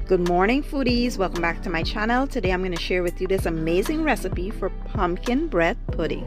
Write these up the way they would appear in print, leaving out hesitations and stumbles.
Good morning, foodies. Welcome back to my channel. Today I'm going to share with you this amazing recipe for pumpkin bread pudding.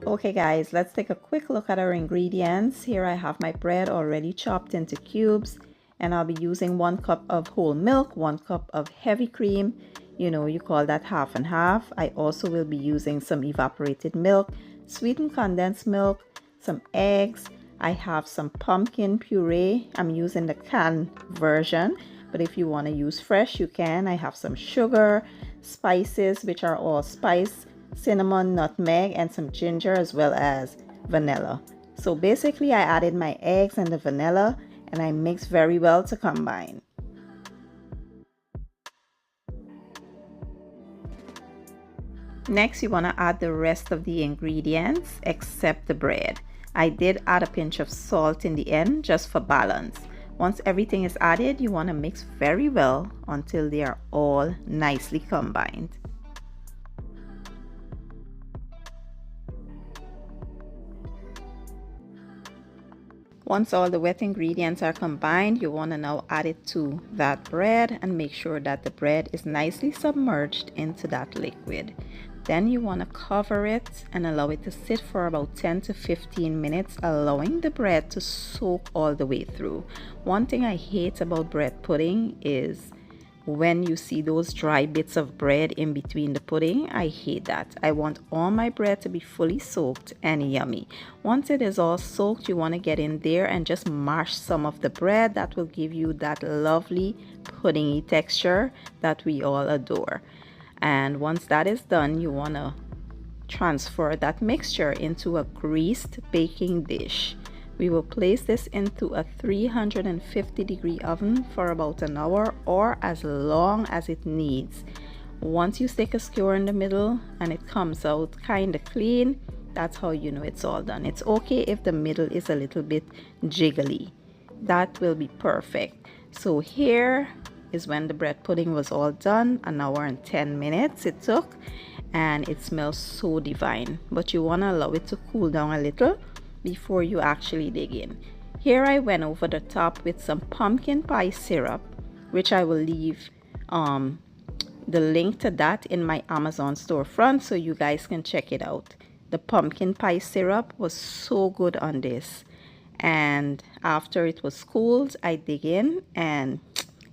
Okay guys, let's take a quick look at our ingredients. Here I have my bread already chopped into cubes, and I'll be using 1 cup of whole milk, 1 cup of heavy cream. You call that half and half. I also will be using some evaporated milk, sweetened condensed milk, some eggs. I have some pumpkin puree. I'm using the canned version, but if you want to use fresh, you can. I have some sugar, spices, which are all spice, cinnamon, nutmeg, and some ginger, as well as vanilla. So basically I added my eggs and the vanilla, and I mix very well to combine. Next, you want to add the rest of the ingredients except the bread. I did add a pinch of salt in the end just for balance. Once everything is added, you want to mix very well until they are all nicely combined. Once all the wet ingredients are combined, you want to now add it to that bread and make sure that the bread is nicely submerged into that liquid. Then you want to cover it and allow it to sit for about 10 to 15 minutes, allowing the bread to soak all the way through. One thing I hate about bread pudding is when you see those dry bits of bread in between the pudding. I hate that. I want all my bread to be fully soaked and yummy. Once it is all soaked, you want to get in there and just mash some of the bread. That will give you that lovely puddingy texture that we all adore. And once that is done, you want to transfer that mixture into a greased baking dish. We will place this into a 350-degree oven for about an hour or as long as it needs. Once you stick a skewer in the middle and it comes out kind of clean, that's how you know it's all done. It's okay if the middle is a little bit jiggly. That will be perfect. So here is when the bread pudding was all done. 1 hour and 10 minutes it took, and it smells so divine. But you want to allow it to cool down a little before you actually dig in. Here I went over the top with some pumpkin pie syrup, which I will leave the link to that in my Amazon storefront so you guys can check it out. The pumpkin pie syrup was so good on this, and after it was cooled, I dig in and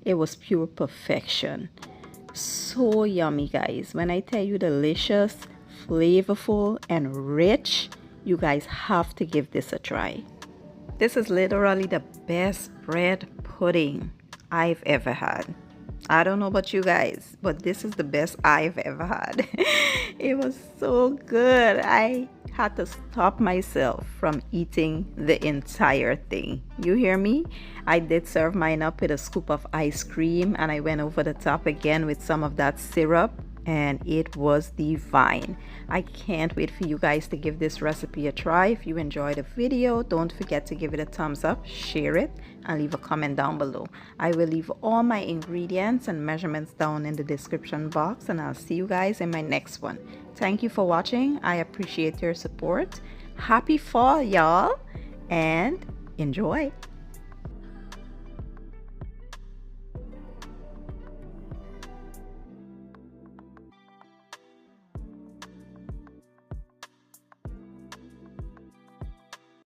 it was pure perfection. So yummy, guys. When I tell you delicious, flavorful, and rich, you guys have to give this a try. This is literally the best bread pudding I've ever had. I don't know about you guys, but this is the best I've ever had. It was so good. I had to stop myself from eating the entire thing. You hear me? I did serve mine up with a scoop of ice cream, and I went over the top again with some of that syrup, and it was divine. I can't wait for you guys to give this recipe a try. If you enjoyed the video, don't forget to give it a thumbs up, share it, and leave a comment down below. I will leave all my ingredients and measurements down in the description box, and I'll see you guys in my next one. Thank you for watching. I appreciate your support. Happy fall, y'all, and enjoy.